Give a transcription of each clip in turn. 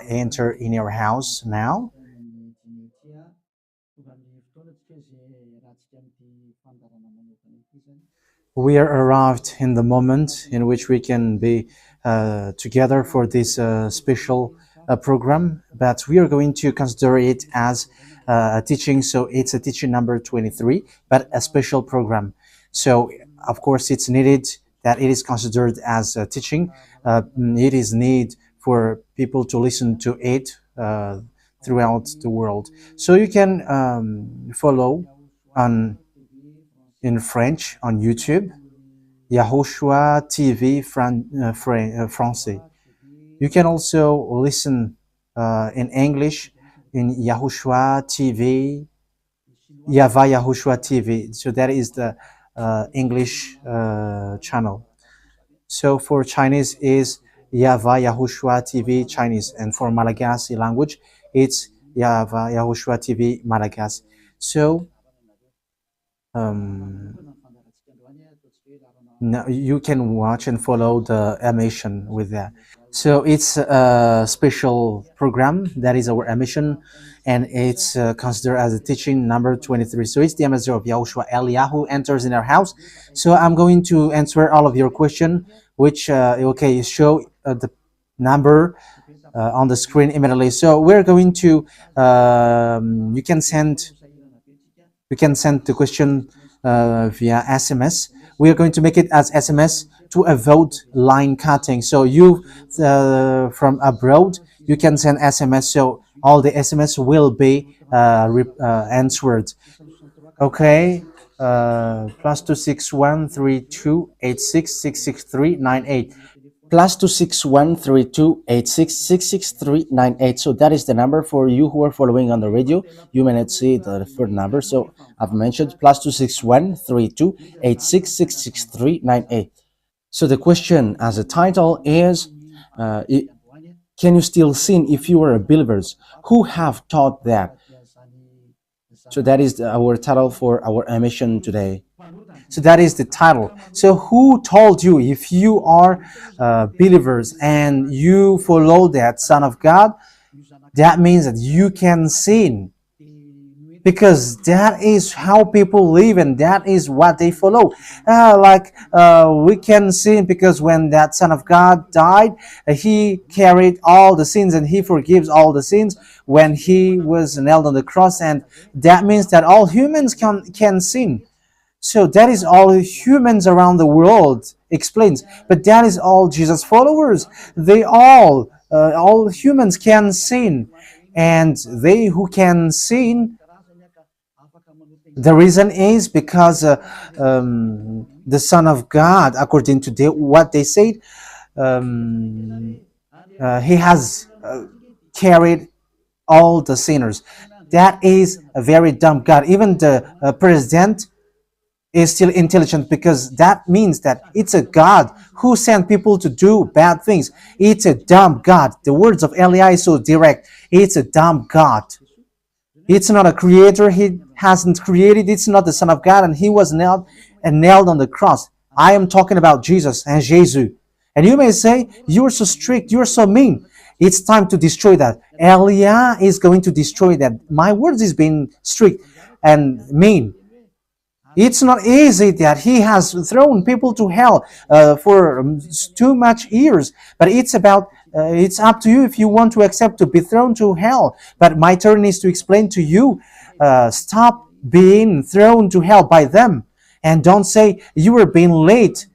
enter in your house now. We are arrived in the moment in which we can be together for this special program, but we are going to consider it as a teaching. So it's a teaching number 23, but a special program. So of course it's needed that it is considered as a teaching. It is need for people to listen to it throughout the world. So you can follow on in French on YouTube, YAHOSHUAH TV Français. You can also listen in English in YAHOSHUAH TV, YAHVAH YAHOSHUAH TV. So that is the English channel. So for Chinese is YAHVAH YAHOSHUAH TV Chinese, and for Malagasy language it's YAHVAH YAHOSHUAH TV Malagasy. So now you can watch and follow the emission with that. So it's a special program that is our emission, and it's considered as a teaching number 23. So it's the ambassador of Yahushua Eliyahu enters in our house. So I'm going to answer all of your question, which okay, show the number on the screen immediately. So we're going to you can send the question via SMS. We are going to make it as SMS to avoid line cutting. So you from abroad, you can send SMS. So all the SMS will be answered. Okay. +2613286666398. +2613286666398. So that is the number for you who are following on the radio. You may not see the third number, so I've mentioned +2613286666398. So the question as a title is, can you still sin if you are believers? Who have taught that? So that is our title for our emission today. So that is the title. So who told you, if you are believers and you follow that Son of God, that means that you can sin? Because that is how people live and that is what they follow. We can sin because when that Son of God died, he carried all the sins and he forgives all the sins when he was nailed on the cross, and that means that all humans can sin. So that is all humans around the world explains. But that is all Jesus followers. They all humans can sin. And they who can sin, the reason is because the Son of God, according to what they said, he has carried all the sinners. That is a very dumb God. Even the president is still intelligent, because that means that it's a God who sent people to do bad things. It's a dumb God. The words of Eli is so direct. It's a dumb God. It's not a creator. He hasn't created. It's not the Son of God, and he was nailed on the cross. I am talking about Jesus and Jesus. And you may say, you're so strict, you're so mean. It's time to destroy that. Elia is going to destroy that. My words is being strict and mean. It's not easy that he has thrown people to hell for too much years. But it's about, it's up to you if you want to accept to be thrown to hell. But my turn is to explain to you, stop being thrown to hell by them. And don't say you were being late.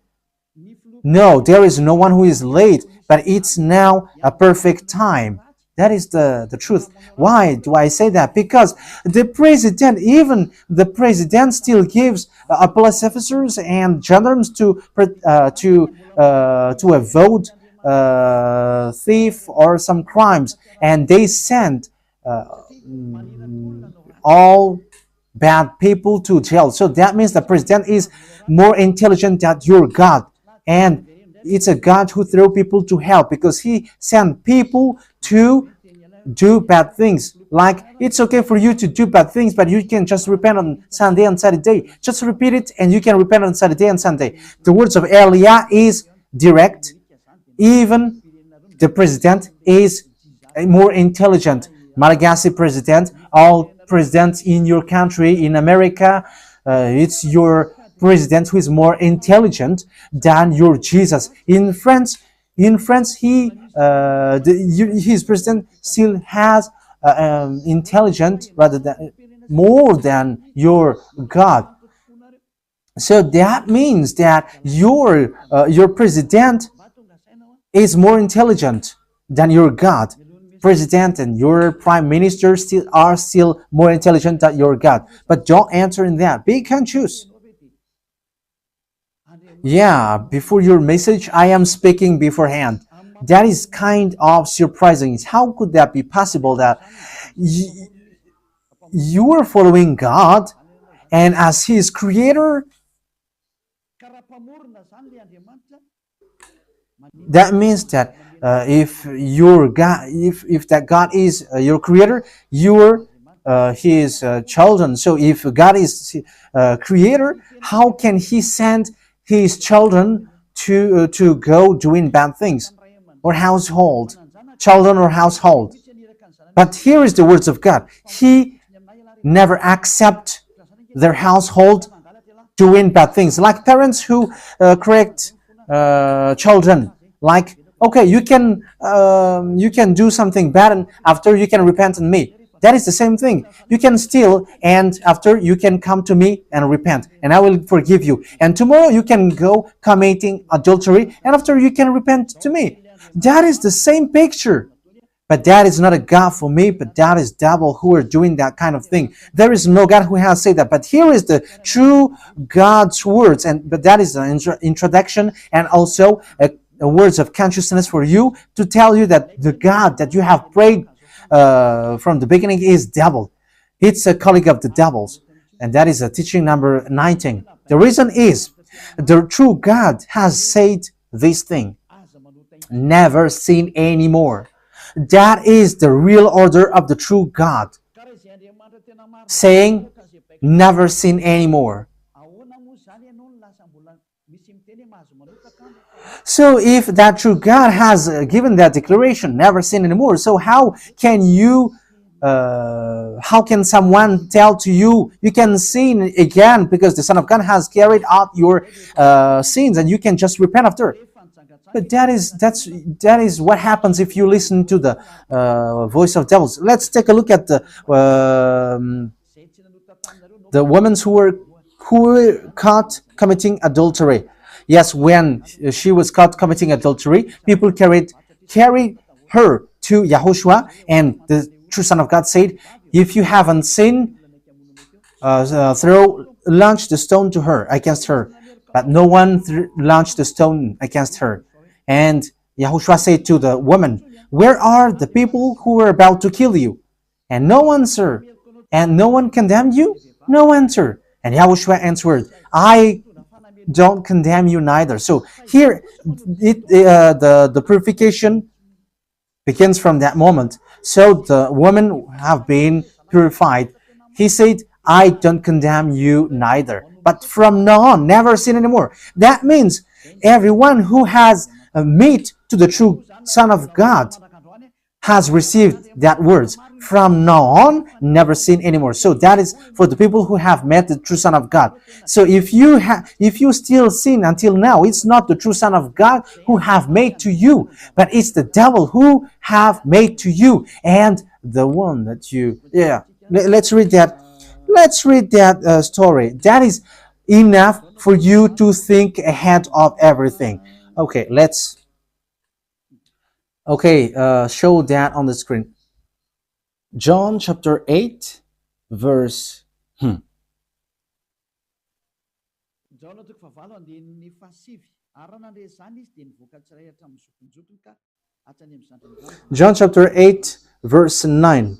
No, there is no one who is late, but it's now a perfect time. That is the truth. Why do I say that? Because the president, even the president, still gives police officers and gendarmes to avoid thief or some crimes, and they send all bad people to jail. So that means the president is more intelligent than your God, and it's a God who throw people to hell because he sent people to do bad things. Like, it's okay for you to do bad things, but you can just repent on Sunday and Saturday. Just repeat it and you can repent on Saturday and Sunday. The words of Elia is direct. Even the president is more intelligent. Malagasy president, all presidents in your country, in America, it's your president who is more intelligent than your Jesus. In France, his president still has intelligent rather than more than your God. So that means that your president is more intelligent than your God. President and your prime minister are still more intelligent than your God. But don't answer in that. Pick and choose. Yeah, before your message, I am speaking beforehand. That is kind of surprising. How could that be possible that you are following God and as His creator? That means that if your God, if that God is your creator, you're His children. So if God is creator, how can He send His children to go doing bad things, or children or household? But here is the words of God. He never accept their household doing bad things, like parents who correct children. Like, okay, you can do something bad, and after you can repent on me. That is the same thing. You can steal, and after you can come to me and repent, and I will forgive you. And tomorrow you can go committing adultery, and after you can repent to me. That is the same picture. But that is not a God for me, but that is devil who are doing that kind of thing. There is no God who has said that. But here is the true God's words, but that is an introduction and also a words of consciousness for you to tell you that the God that you have prayed from the beginning is devil. It's a colleague of the devils. And that is a teaching number 19. The reason is the true God has said this thing. Never sin anymore. That is the real order of the true God. Saying, never sin anymore. So if that true God has given that declaration, never sin anymore, so how can someone tell to you, you can sin again because the Son of God has carried out your sins and you can just repent after? But that is what happens if you listen to the voice of devils. Let's take a look at the women who were caught committing adultery. Yes, when she was caught committing adultery, people carried her to YAHOSHUAH, and the true Son of God said, if you haven't sinned, launch the stone to her, against her. But no one launched the stone against her. And YAHOSHUAH said to the woman, where are the people who were about to kill you? And no answer. And no one condemned you? No answer. And YAHOSHUAH answered, I don't condemn you neither. So here, the purification begins from that moment. So the women have been purified. He said, I don't condemn you neither. But from now on, never sin anymore. That means everyone who has met to the true Son of God has received that words. From now on, never sin anymore. So that is for the people who have met the true Son of God. So if you still sin until now, it's not the true Son of God who have made to you, but it's the devil who have made to you, and the one that you. Yeah, let's read that. Let's read that story. That is enough for you to think ahead of everything. Okay, show that on the screen. John chapter 8, verse. John chapter 8, verse 9.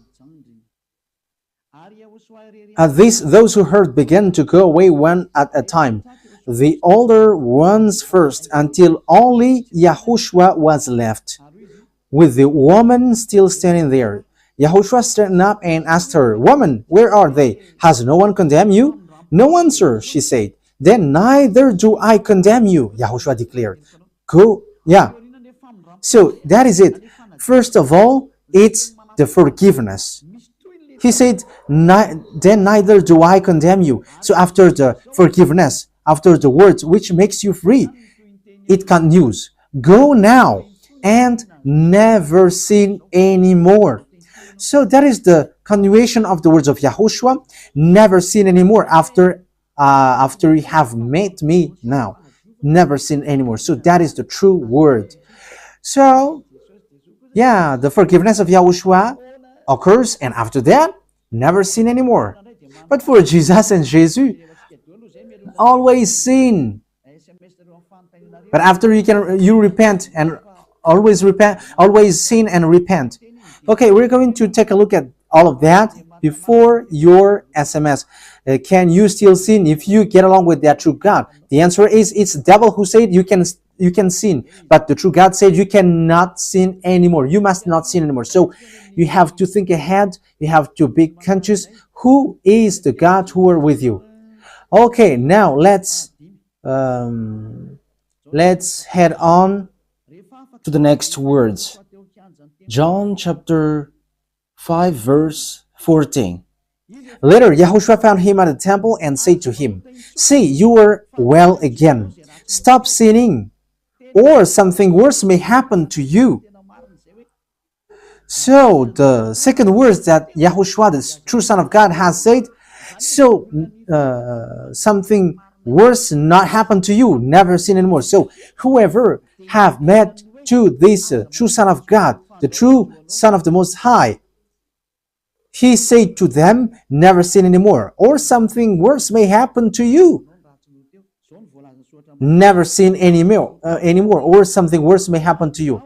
At this, those who heard began to go away one at a time, the older ones first, until only YAHOSHUAH was left, with the woman still standing there. YAHOSHUAH straightened up and asked her, Woman, where are they? Has no one condemned you? No one, sir, she said. Then neither do I condemn you, YAHOSHUAH declared. Go, yeah. So that is it. First of all, it's the forgiveness. He said, then neither do I condemn you. So after the forgiveness, after the words which makes you free, it continues. Go now and never sin anymore. So that is the continuation of the words of Yahushua. Never sin anymore after you have met me now. Never sin anymore. So that is the true word. So yeah, the forgiveness of Yahushua occurs, and after that, never sin anymore. But for Jesus and Jesus, always sin. But after you repent and always sin and repent. Okay, we're going to take a look at all of that before your SMS. Can you still sin if you get along with that true God? The answer is it's the devil who said you can sin, but the true God said you cannot sin anymore. You must not sin anymore. So you have to think ahead. You have to be conscious who is the God who are with you. Okay, now let's head on to the next words. John chapter 5 verse 14. Later, Yahushua found him at the temple and said to him, "See, you are well again. Stop sinning, or something worse may happen to you." So the second words that Yahushua, the true Son of God, has said, so something worse not happen to you, never sin anymore. So whoever have met to this true Son of God, the true Son of the Most High, he said to them, never sin anymore, or something worse may happen to you. Never sin anymore, or something worse may happen to you.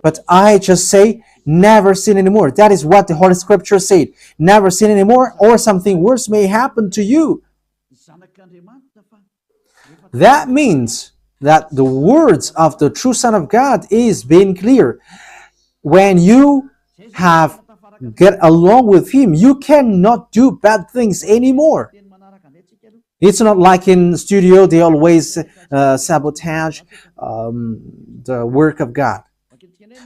But I just say, never sin anymore. That is what the Holy Scripture said. Never sin anymore, or something worse may happen to you. That means that the words of the true Son of God is being clear. When you have get along with him, you cannot do bad things anymore. It's not like in studio they always sabotage the work of God.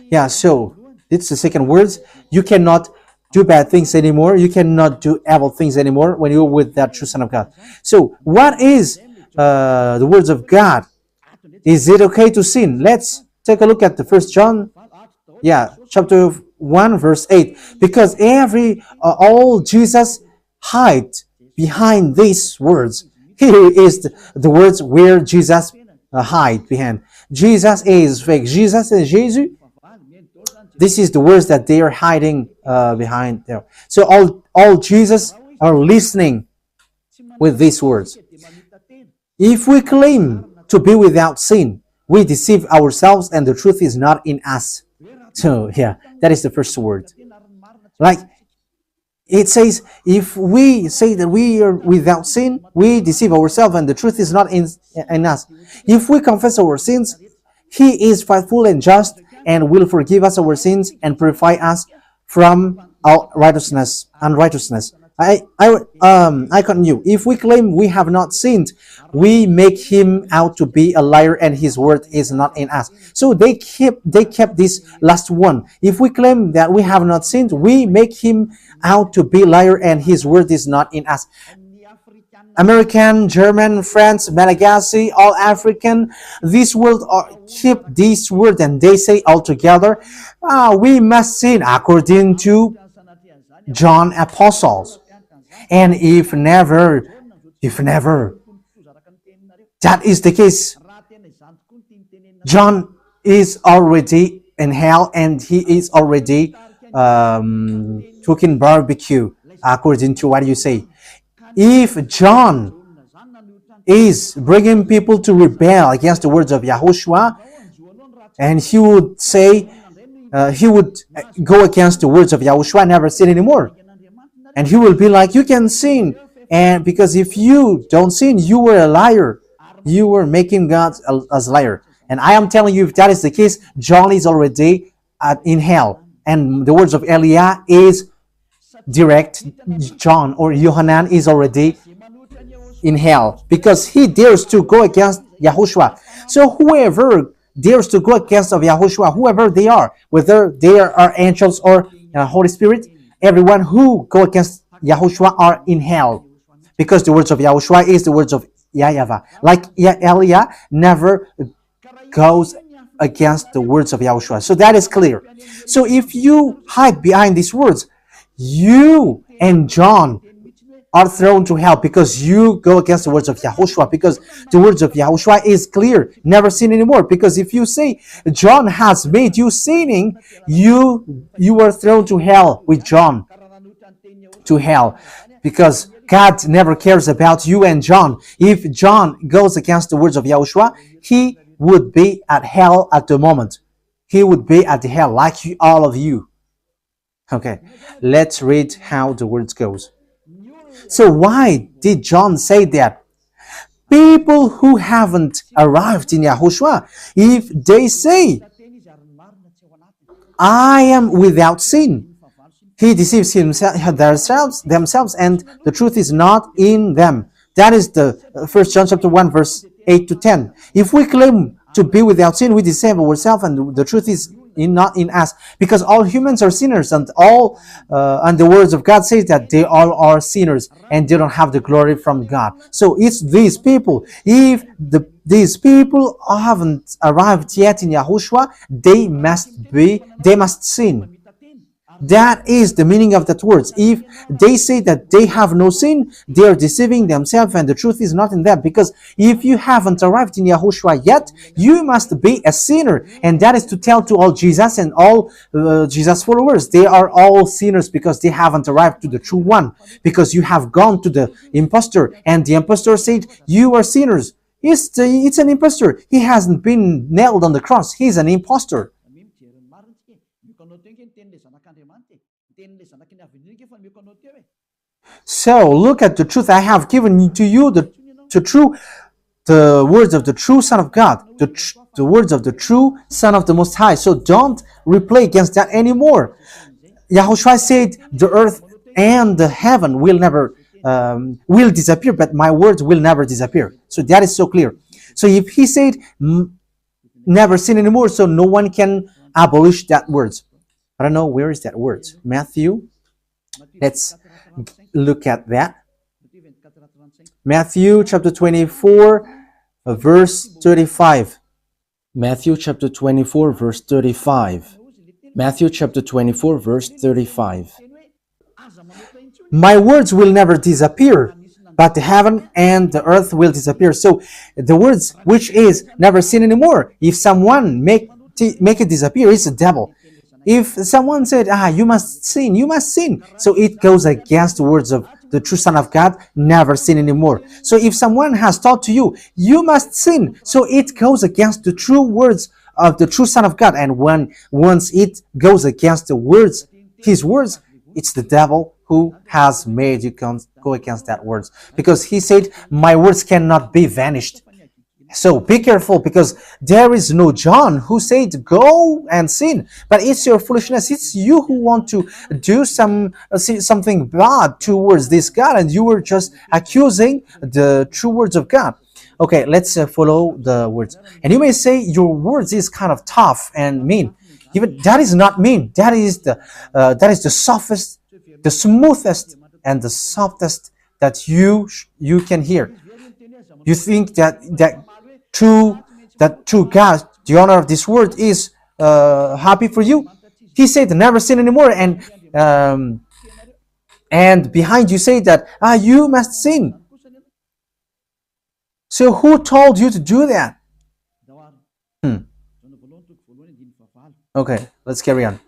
Yeah, so it's the second words. You cannot do bad things anymore. You cannot do evil things anymore when you're with that true Son of God. So what is the words of God? Is it okay to sin? Let's take a look at the First John, chapter 1 verse 8. Because all Jesus hide behind these words. Here is the words where Jesus hide behind. Jesus is fake. Jesus and Jesus. This is the words that they are hiding behind there. So all Jesus are listening with these words. If we claim to be without sin, we deceive ourselves and the truth is not in us. So yeah, that is the first word. Like it says, if we say that we are without sin, we deceive ourselves and the truth is not in us. If we confess our sins, he is faithful and just and will forgive us our sins and purify us from our unrighteousness. I continue. If we claim we have not sinned, we make him out to be a liar and his word is not in us. So they kept this last one. If we claim that we have not sinned, we make him out to be a liar and his word is not in us. American, German, French, Malagasy, all African, this world keep this word and they say all together, we must sin according to John Apostles. And if never, that is the case, John is already in hell and he is already cooking barbecue, according to what you say. If John is bringing people to rebel against the words of Yahushua, and he would say, he would go against the words of Yahushua, never sin anymore. And he will be like, you can sin. And because if you don't sin, you were a liar. You were making God as a liar. And I am telling you, if that is the case, John is already in hell. And the words of Eliah is direct. John or Yohanan is already in hell because he dares to go against Yahushua. So whoever dares to go against of Yahushua, whoever they are, whether they are angels or Holy Spirit, everyone who go against Yahushua are in hell. Because the words of Yahushua is the words of YAHVAH. Like Elia never goes against the words of Yahushua. So that is clear. So if you hide behind these words, you and John are thrown to hell because you go against the words of Yahushua, because the words of Yahushua is clear, never sin anymore. Because if you say John has made you sinning, you are thrown to hell with John, to hell, because God never cares about you and John. If John goes against the words of Yahushua, he would be at hell at the moment. He would be at the hell like all of you. Okay, let's read how the words goes. So why did John say that? People who haven't arrived in Yahushua, if they say, I am without sin, he deceives themselves, and the truth is not in them. That is the 1 John chapter 1, verse 8 to 10. If we claim to be without sin, we deceive ourselves, and the truth is not in us, because all humans are sinners, and the words of God says that they all are sinners and they don't have the glory from God. So it's these people. If these people haven't arrived yet in Yahushua, they must sin. That is the meaning of that words. If they say that they have no sin, they are deceiving themselves, and the truth is not in them. Because if you haven't arrived in Yahushua yet, you must be a sinner. And that is to tell to all Jesus and all Jesus followers. They are all sinners because they haven't arrived to the true one. Because you have gone to the impostor, and the impostor said, you are sinners. It's an impostor. He hasn't been nailed on the cross. He's an impostor. So look at the truth I have given to you, the words of the true Son of God, the words of the true Son of the Most High. So don't replay against that anymore. Yahushua said the earth and the heaven will never will disappear, but my words will never disappear. So that is so clear. So if he said never sin anymore, so no one can abolish that words. I don't know, where is that words? Matthew. Let's look at that. Matthew chapter 24, verse 35. Matthew chapter 24, verse 35. Matthew chapter 24, verse 35. My words will never disappear, but the heaven and the earth will disappear. So the words which is never sin anymore, if someone make it disappear, it's the devil. If someone said, you must sin, you must sin. So it goes against the words of the true Son of God, never sin anymore. So if someone has taught to you, you must sin. So it goes against the true words of the true Son of God. And once it goes against the words, his words, it's the devil who has made you go against that words. Because he said, my words cannot be vanished. So be careful, because there is no John who said go and sin, but it's your foolishness. It's you who want to do something bad towards this God, and you were just accusing the true words of God. Okay, let's follow the words. And you may say your words is kind of tough and mean. Even that is not mean. That is the softest, the smoothest, and the softest that you can hear. You think that true God, the owner of this world, is happy for you? He said never sin anymore, and behind you say that you must sin. So who told you to do that? Okay, let's carry on.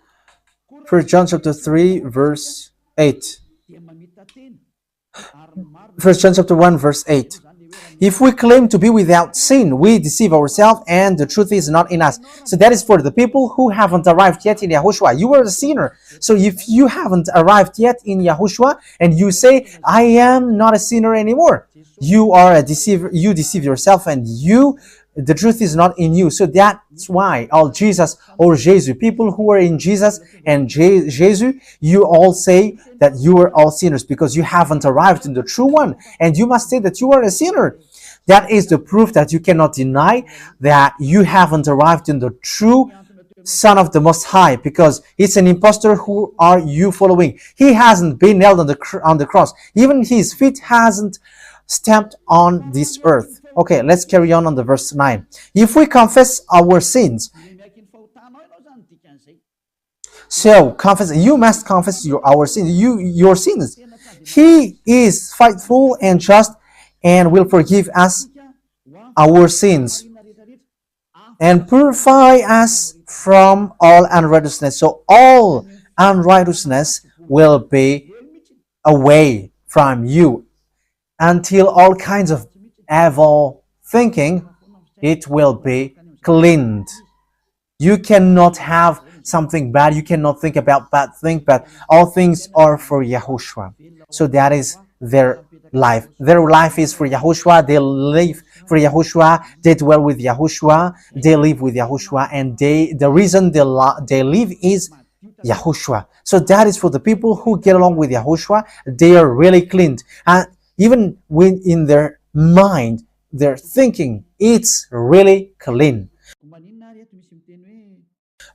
1 John chapter 3, verse 8. 1 John chapter 1, verse 8. If we claim to be without sin, we deceive ourselves, and the truth is not in us. So that is for the people who haven't arrived yet in Yahushua. You are a sinner. So if you haven't arrived yet in Yahushua, and you say, I am not a sinner anymore, you are a deceiver. You deceive yourself, and the truth is not in you. So that's why all Jesus or Jesus, people who are in Jesus and Jesus, you all say that you are all sinners, because you haven't arrived in the true one, and you must say that you are a sinner. That is the proof that you cannot deny that you haven't arrived in the true Son of the Most High, because it's an impostor. Who are you following? He hasn't been nailed on the cross. Even his feet hasn't stamped on this earth. Okay, let's carry on the verse 9. If we confess our sins, so confess, you must confess our sins, your sins. He is faithful and just and will forgive us our sins and purify us from all unrighteousness. So all unrighteousness will be away from you until all kinds of evil thinking, it will be cleaned. You cannot have something bad. You cannot think about bad things, but all things are for Yahushua. So that is their life. Their life is for Yahushua. They live for Yahushua. They dwell with Yahushua. They live with Yahushua. And the reason they live is Yahushua. So that is for the people who get along with Yahushua. They are really cleaned. And even when in their mind, their thinking, it's really clean.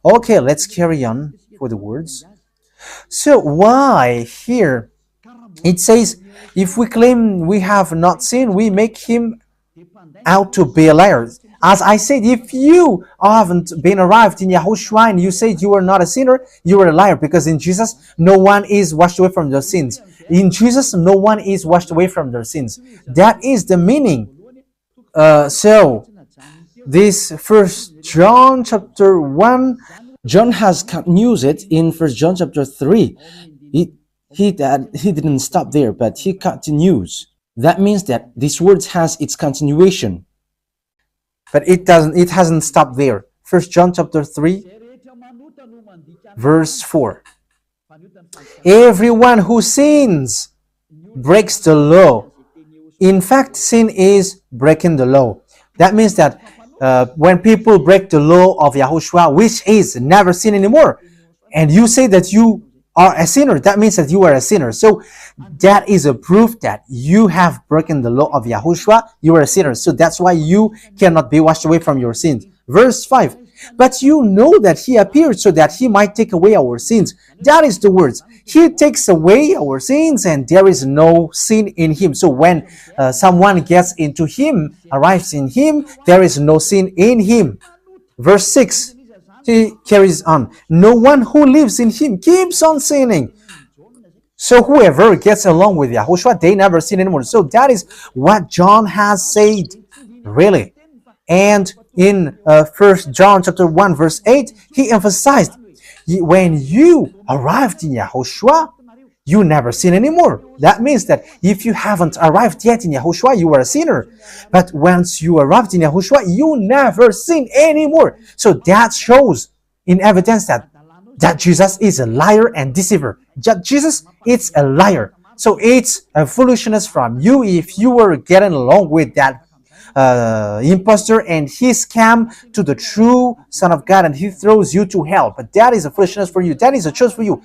Okay, let's carry on for the words. So why here it says, if we claim we have not sinned, we make him out to be a liar. As I said, if you haven't been arrived in Yahushua and you said you are not a sinner, you are a liar, because in Jesus no one is washed away from their sins. In Jesus no one is washed away from their sins. That is the meaning. So this First John chapter 1, John has continued it in First John chapter 3. He didn't stop there, but he continues. That means that this word has its continuation. But it hasn't stopped there. First John chapter 3, verse 4. Everyone who sins breaks the law. In fact, sin is breaking the law. That means that when people break the law of Yahushua, which is never sin anymore, and you say that you are a sinner, that means that you are a sinner. So that is a proof that you have broken the law of Yahushua. You are a sinner. So that's why you cannot be washed away from your sins. Verse 5. But you know that he appeared so that he might take away our sins. That is the words. He takes away our sins and there is no sin in him. So when someone gets into him, arrives in him, there is no sin in him. Verse 6. He carries on. No one who lives in him keeps on sinning. So whoever gets along with Yahushua, they never sin anymore. So that is what John has said, really. And in 1 John chapter 1 verse 8, he emphasized, when you arrived in Yahushua, you never sin anymore. That means that if you haven't arrived yet in Yahushua, you are a sinner. But once you arrived in Yahushua, you never sin anymore. So that shows in evidence that Jesus is a liar and deceiver. Jesus is a liar. So it's a foolishness from you if you were getting along with that impostor and he scam to the true Son of God and he throws you to hell. But that is a foolishness for you. That is a choice for you.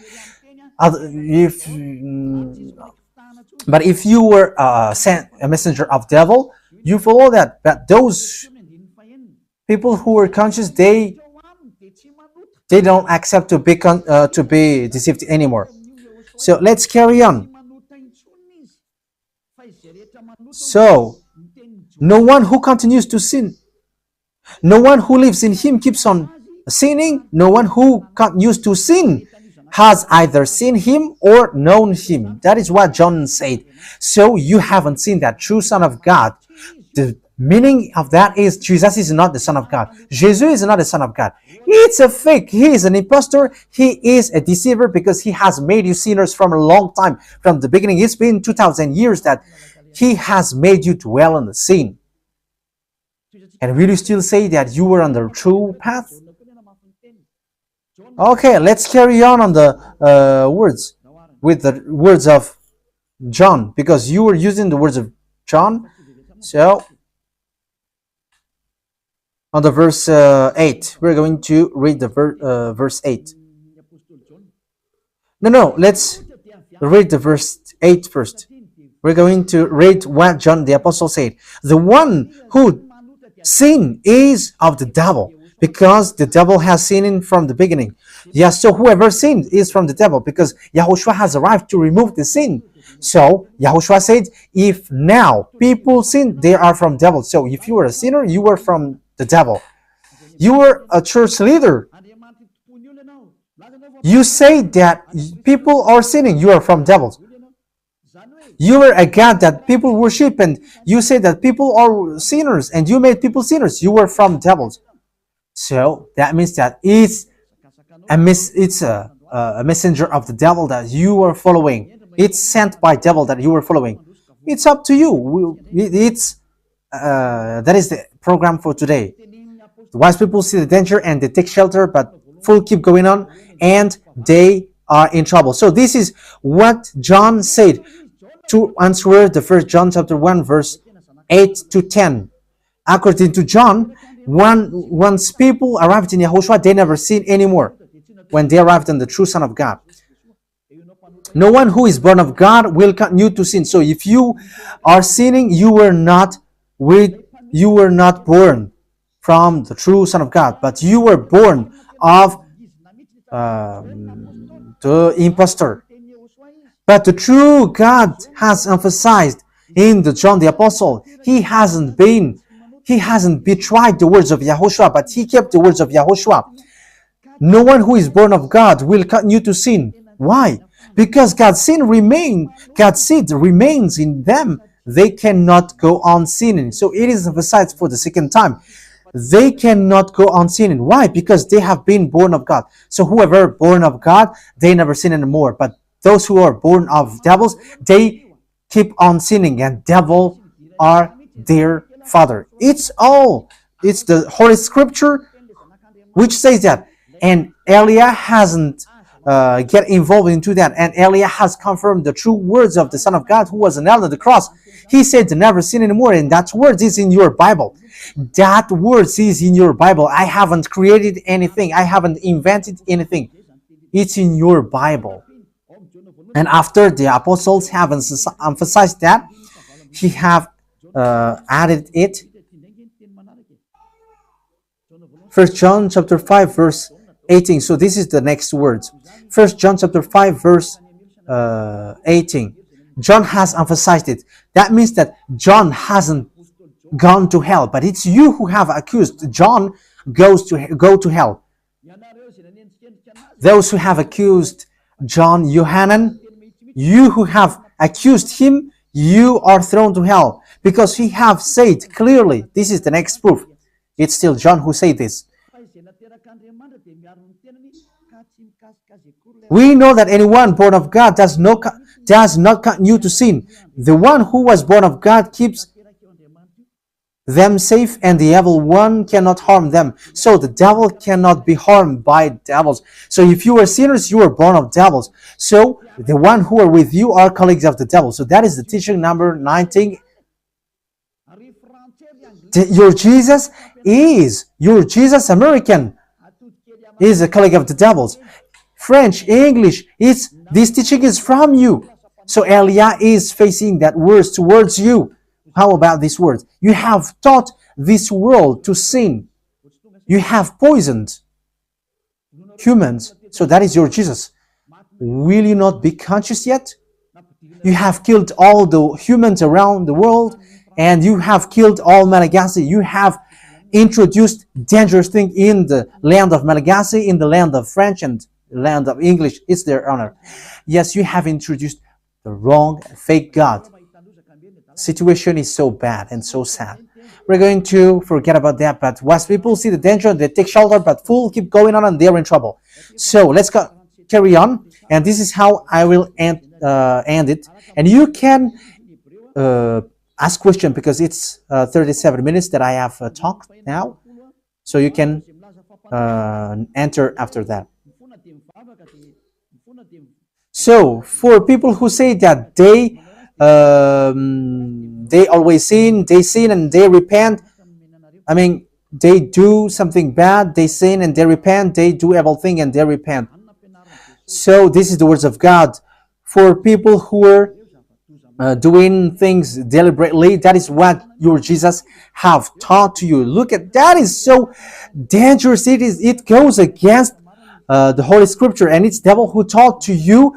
But if you were sent a messenger of devil, you follow that. But those people who are conscious, they don't accept to be deceived anymore. So let's carry on. So no one who continues to sin, no one who lives in him keeps on sinning. No one who continues to sin has either seen him or known him. That is what John said. So you haven't seen that true Son of God. The meaning of that is Jesus is not the Son of God. Jesus is not the Son of God. It's a fake. He is an impostor. He is a deceiver because he has made you sinners from a long time. From the beginning, it's been 2,000 years that he has made you dwell in the sin. And will you still say that you were on the true path? Okay, let's carry on the words with the words of John, because you were using the words of John. So on the verse 8, we're going to read the verse 8. No, let's read the verse 8 first. We're going to read what John the Apostle said. The one who sin is of the devil, because the devil has sinned from the beginning. Yes, so whoever sinned is from the devil, because Yahushua has arrived to remove the sin. So Yahushua said, if now people sin, they are from devil. So if you were a sinner, you were from the devil. You were a church leader. You say that people are sinning, you are from devils. You were a God that people worship, and you say that people are sinners, and you made people sinners. You were from devils. So that means that it's a messenger of the devil that you are following. It's sent by devil that you are following. It's up to you. That is the program for today. The wise people see the danger and they take shelter, but fool keep going on, and they are in trouble. So this is what John said to answer the first John chapter 1 verse 8 to 10. According to John, once people arrived in Yahushua, they never sin anymore when they arrived in the true Son of God. No one who is born of God will continue to sin. So if you are sinning, you were not born from the true Son of God, but you were born of the impostor. But the true God has emphasized in the John the Apostle, he hasn't betrayed the words of Yahushua, but he kept the words of Yahushua. No one who is born of God will continue to sin. Why? Because God's seed remains in them. They cannot go on sinning. So it is emphasized for the second time. They cannot go on sinning. Why? Because they have been born of God. So whoever born of God, they never sin anymore. But those who are born of devils, they keep on sinning, and devil are their father. It's the Holy Scripture which says that. And Elia hasn't get involved into that. And Elia has confirmed the true words of the Son of God who was nailed on the cross. He said to never sin anymore, and that word is in your Bible. That word is in your Bible. I haven't created anything. I haven't invented anything. It's in your Bible. And after the apostles have emphasized that, he have added it. 1 John chapter 5 verse 18. So this is the next words. 1 John chapter 5 verse 18. John has emphasized it. That means that John hasn't gone to hell, but it's you who have accused John go to hell. Those who have accused John Yohanan, you who have accused him, you are thrown to hell, because he have said clearly. This is the next proof. It's still John who said this. We know that anyone born of God does not continue to sin. The one who was born of God keeps them safe, and the evil one cannot harm them. So the devil cannot be harmed by devils. So if you are sinners, you are born of devils. So the one who are with you are colleagues of the devil. So that is the teaching number 19. Your Jesus American is a colleague of the devils. French, English, this teaching is from you. So Elia is facing that words towards you. How about these words? You have taught this world to sin. You have poisoned humans. So that is your Jesus. Will you not be conscious yet? You have killed all the humans around the world, and you have killed all Malagasy. You have introduced dangerous things in the land of Malagasy, in the land of French, and the land of English. It's their honor. Yes, you have introduced the wrong, fake God. Situation is so bad and so sad. We're going to forget about that, but once people see the danger, they take shelter, but fools keep going on and they're in trouble. So let's carry on, and this is how I will end it. And you can ask question, because it's 37 minutes that I have talked now, so you can enter after that. So for people who say that they always sin, and they repent. I mean, they do something bad, they sin and they repent. They do evil thing and they repent. So this is the words of God for people who are doing things deliberately. That is what your Jesus have taught to you. Look at that, is so dangerous. It goes against the Holy Scripture, and it's devil who taught to you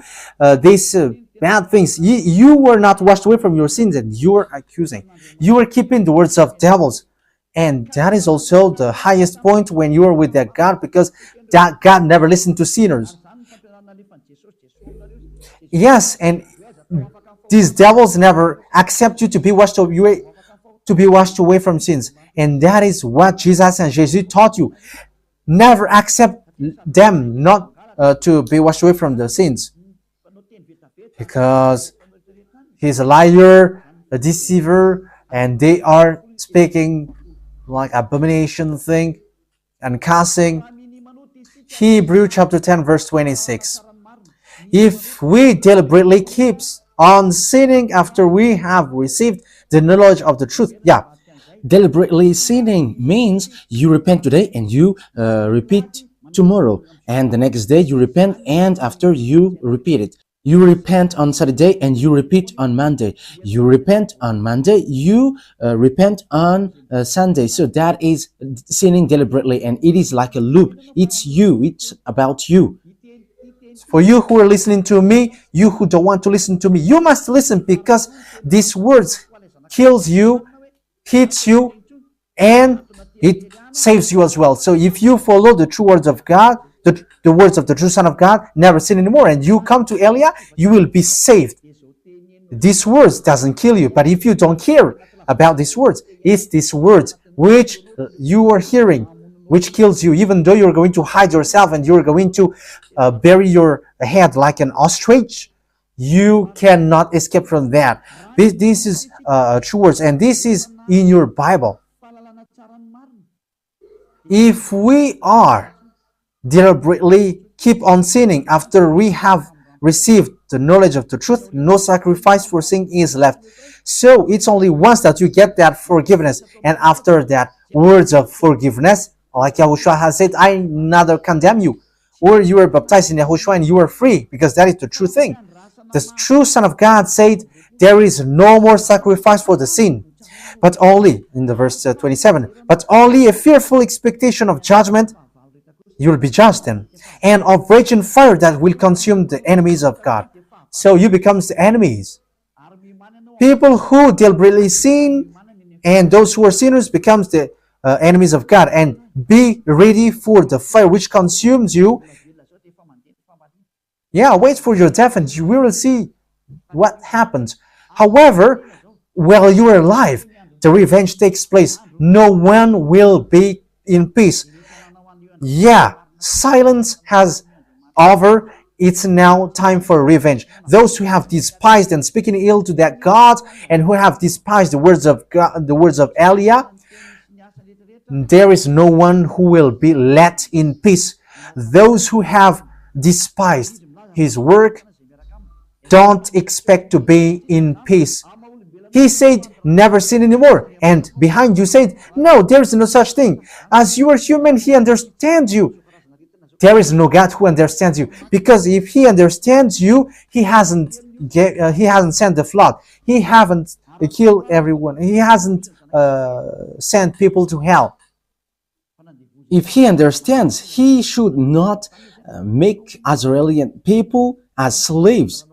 these bad things. You were not washed away from your sins, and you are accusing. You are keeping the words of devils, and that is also the highest point when you are with that God, because that God never listened to sinners. Yes, and these devils never accept you to be washed away from sins, and that is what Jesus and Jesus taught you. Never accept them not to be washed away from the sins, because he's a liar, a deceiver, and they are speaking like abomination thing and cussing. Hebrew chapter 10 verse 26. If we deliberately keep on sinning after we have received the knowledge of the truth, Deliberately sinning means you repent today and you repeat tomorrow, and the next day you repent, and after you repeat it. You repent on Saturday and you repeat on Monday. You repent on Monday, you repent on Sunday. So that is sinning deliberately, and it is like a loop. It's you, it's about you. for you who are listening to me, you who don't want to listen to me, you must listen, because these words kills you, hits you, and it saves you as well. So if you follow the true words of God, the words of the true Son of God, never sin anymore, and you come to Elia, you will be saved. These words doesn't kill you, but if you don't care about these words, it's these words which you are hearing which kills you, even though you're going to hide yourself and you're going to bury your head like an ostrich. You cannot escape from that. This is true words, and this is in your Bible. If we are deliberately keep on sinning after we have received the knowledge of the truth, no sacrifice for sin is left. So it's only once that you get that forgiveness, and after that words of forgiveness, like Yahushua has said, I neither condemn you. Or you were baptized in Yahushua and you are free, because that is the true thing. The true Son of God said, there is no more sacrifice for the sin, but only, in the verse 27, but only a fearful expectation of judgment. You will be judged then, and of raging fire that will consume the enemies of God. So you become the enemies. People who deliberately sin and those who are sinners becomes the enemies of God, and be ready for the fire which consumes you. Wait for your death and you will see what happens. However, while you are alive, the revenge takes place. No one will be in peace. Silence has over. It's now time for revenge. Those who have despised and speaking ill to that God, and who have despised the words of God, the words of Elia, there is no one who will be let in peace. Those who have despised his work don't expect to be in peace. He said, never sin anymore. And behind you said, no, there is no such thing. As you are human, he understands you. There is no God who understands you. Because if he understands you, he hasn't sent the flood. He hasn't killed everyone. He hasn't sent people to hell. If he understands, he should not make Israeli people as slaves.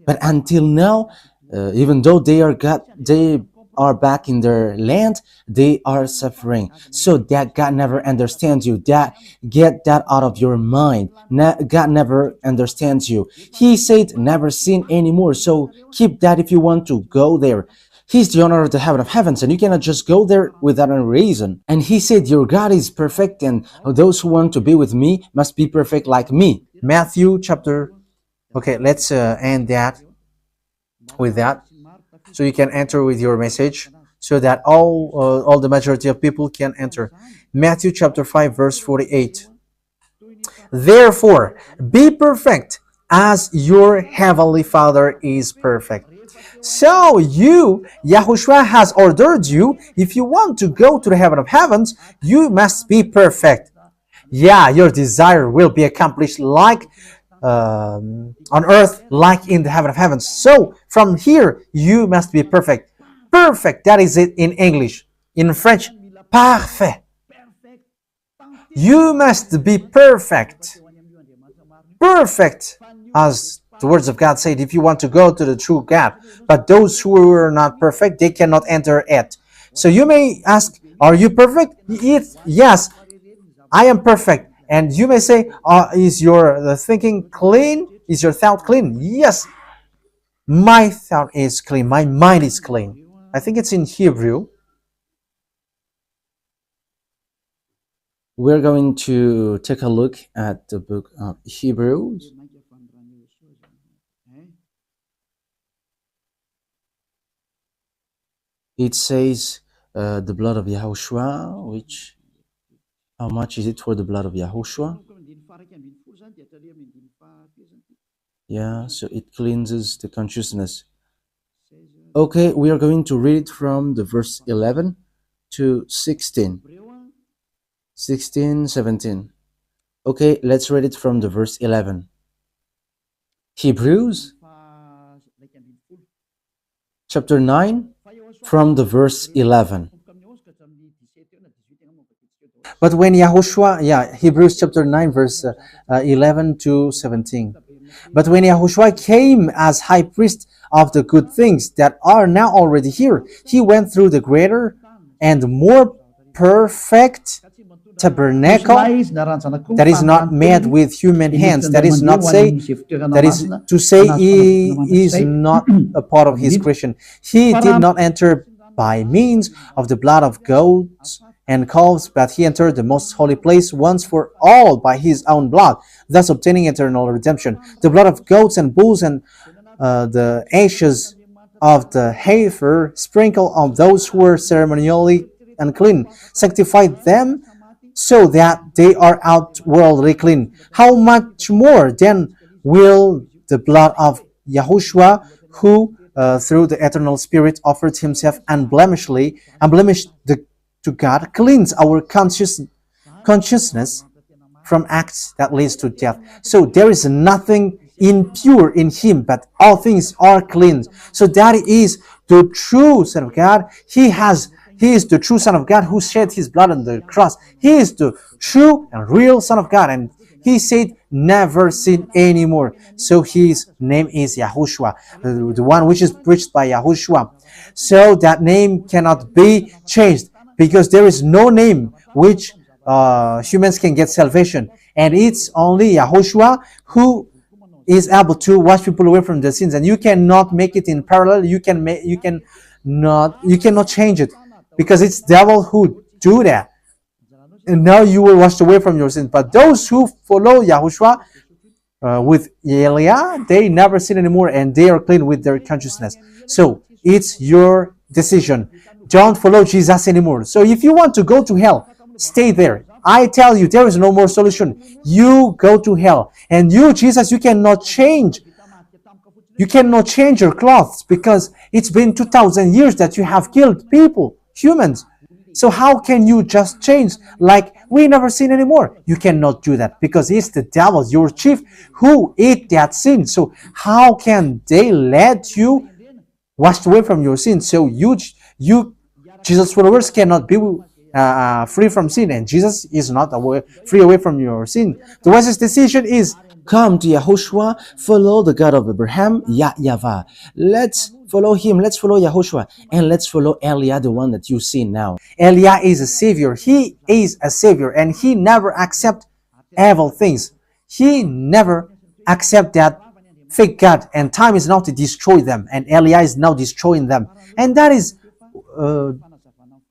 But until now, even though they are back in their land, they are suffering. So that God never understands you. Get that out of your mind. God never understands you. He said never sin anymore. So keep that if you want to go there. He's the owner of the heaven of heavens, and you cannot just go there without a reason. And he said, your God is perfect, and those who want to be with me must be perfect like me. Matthew chapter... Okay, let's end that with that. So you can enter with your message, so that all the majority of people can enter. Matthew chapter 5 verse 48. Therefore, be perfect as your heavenly Father is perfect. So Yahushua has ordered you, if you want to go to the heaven of heavens, you must be perfect. Your desire will be accomplished like on earth like in the heaven of heavens. So from here, you must be perfect. Perfect, that is it in English. In French, parfait. You must be perfect. Perfect, as the words of God said, if you want to go to the true God. But those who are not perfect, they cannot enter it. So you may ask, are you perfect? Yes, I am perfect. And you may say, is your thinking clean? Is your thought clean? Yes, my thought is clean. My mind is clean. I think it's in Hebrew. We're going to take a look at the book of Hebrews. It says the blood of Yahushua, which, how much is it for the blood of Yahushua? Yeah, so it cleanses the consciousness. Okay, we are going to read from the verse 11 to 16. 16, 17. Okay, let's read it from the verse 11. Hebrews chapter 9 from the verse 11. But when Yahushua, Hebrews chapter 9, verse 11 to 17. But when Yahushua came as high priest of the good things that are now already here, he went through the greater and more perfect tabernacle that is not made with human hands. That is to say he is not a part of his creation. He did not enter by means of the blood of goats and calves, but he entered the most holy place once for all by his own blood, thus obtaining eternal redemption. The blood of goats and bulls and the ashes of the heifer sprinkled on those who were ceremonially unclean sanctified them so that they are outwardly clean. How much more then will the blood of Yahushua, who through the eternal Spirit offered himself unblemished to God, cleanse our consciousness from acts that leads to death. So there is nothing impure in him, but all things are clean. So that is the true Son of God. He is the true Son of God who shed his blood on the cross. He is the true and real Son of God. And he said, never sin anymore. So his name is Yahushua, the one which is preached by Yahushua. So that name cannot be changed because there is no name which humans can get salvation. And it's only Yahushua who is able to wash people away from their sins. And you cannot make it in parallel. You cannot change it, because it's devil who do that. And now you will wash away from your sins. But those who follow Yahushua with Elia, they never sin anymore, and they are clean with their consciousness. So it's your decision. Don't follow Jesus anymore. So if you want to go to hell, stay there. I tell you, there is no more solution. You go to hell. And you, Jesus, you cannot change. You cannot change your clothes, because it's been 2,000 years that you have killed people, humans. So how can you just change like we never sin anymore? You cannot do that, because it's the devil, your chief, who ate that sin. So how can they let you wash away from your sin? So you Jesus followers cannot be free from sin, and Jesus is not free away from your sin. The wisest decision is come to Yahushua, follow the God of Abraham, YAHVAH. Let's follow him, let's follow Yahushua, and let's follow Elia, the one that you see now. Elia is a savior. He is a savior, and he never accept evil things. He never accept that fake God, and time is now to destroy them, and Elia is now destroying them. And that is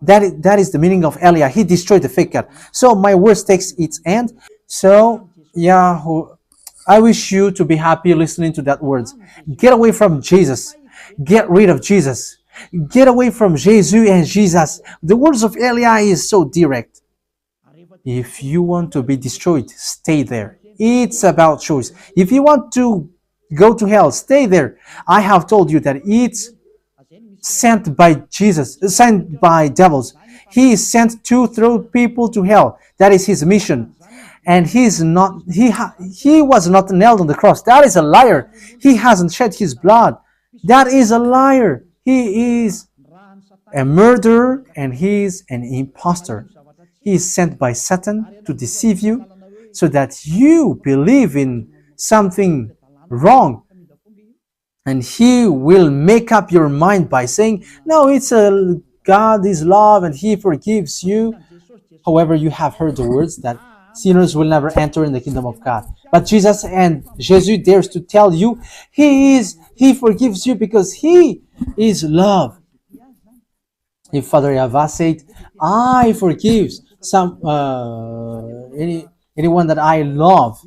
the meaning of Elia. He destroyed the fake God. So my words takes its end. So I wish you to be happy listening to that words. Get away from Jesus. Get rid of Jesus. Get away from Jesus and Jesus. The words of Elia is so direct. If you want to be destroyed, stay there. It's about choice. If you want to go to hell, stay there. I have told you that it's sent by Jesus, sent by devils. He is sent to throw people to hell. That is his mission. and he was not nailed on the cross. That is a liar. He hasn't shed his blood. That is a liar. He is a murderer and he is an impostor. He is sent by Satan to deceive you so that you believe in something wrong, and he will make up your mind by saying, no, it's a God is love and he forgives you. However, you have heard the words that sinners will never enter in the kingdom of God. But Jesus dares to tell you he forgives you because he is love. If Father YAHVAH said, I forgive anyone that I love,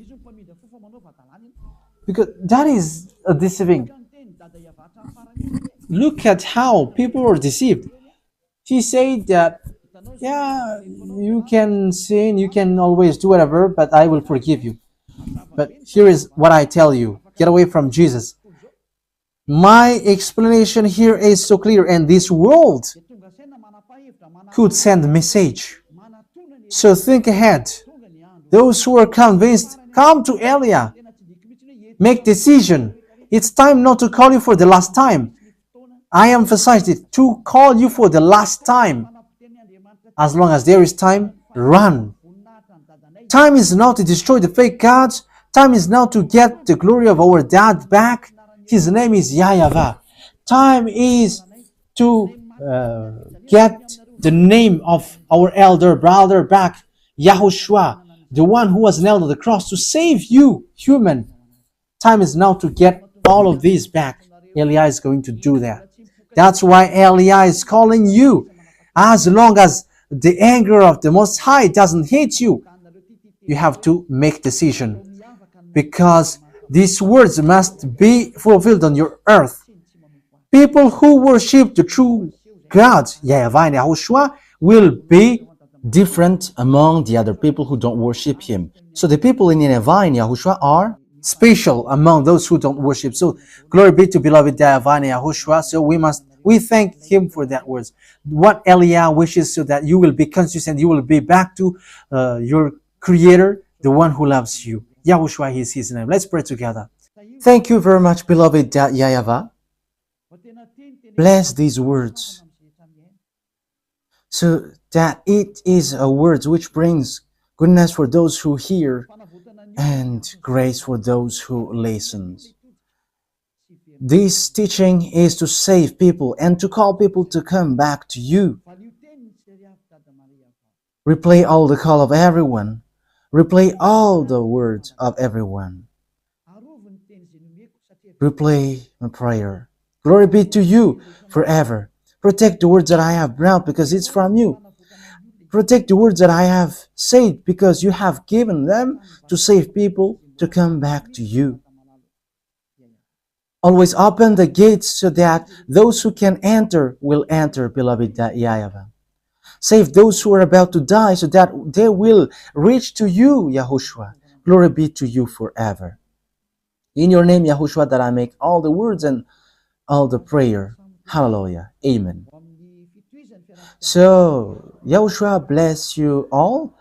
because that is a deceiving. Look at how people are deceived. He said that, yeah, you can sin, you can always do whatever, but I will forgive you. But here is what I tell you: get away from Jesus. My explanation here is so clear, and this world could send a message. So think ahead. Those who are convinced, come to Elia. Make decision. It's time not to call you for the last time. I emphasized it, to call you for the last time. As long as there is time, run. Time is now to destroy the fake gods. Time is now to get the glory of our dad back. His name is YAHVAH. Time is to get the name of our elder brother back, YAHOSHUAH, the one who was nailed on the cross to save you, human. Time is now to get all of these back. Elia is going to do that. That's why Elia is calling you. As long as the anger of the Most High doesn't hit you, you have to make decision, because these words must be fulfilled on your earth. People who worship the true God, YAHVAH and YAHOSHUAH, will be different among the other people who don't worship him. So the people in YAHVAH and YAHOSHUAH are special among those who don't worship. So glory be to beloved YAHVAH and YAHOSHUAH. So we thank him for that words. What Elia wishes, so that you will be conscious and you will be back to your Creator, the one who loves you. YAHOSHUAH is his name. Let's pray together. Thank you very much, beloved YAHVAH. Bless these words, so that it is a word which brings goodness for those who hear and grace for those who listen. This teaching is to save people and to call people to come back to you. Replay all the call of everyone. Replay all the words of everyone. Replay my prayer. Glory be to you forever. Protect the words that I have brought, because it's from you. Protect the words that I have said, because you have given them to save people to come back to you. Always open the gates so that those who can enter will enter, beloved YAHVAH. Save those who are about to die so that they will reach to you, YAHOSHUAH. Glory be to you forever. In your name, YAHOSHUAH, that I make all the words and all the prayer. Hallelujah. Amen. So, YAHOSHUAH bless you all.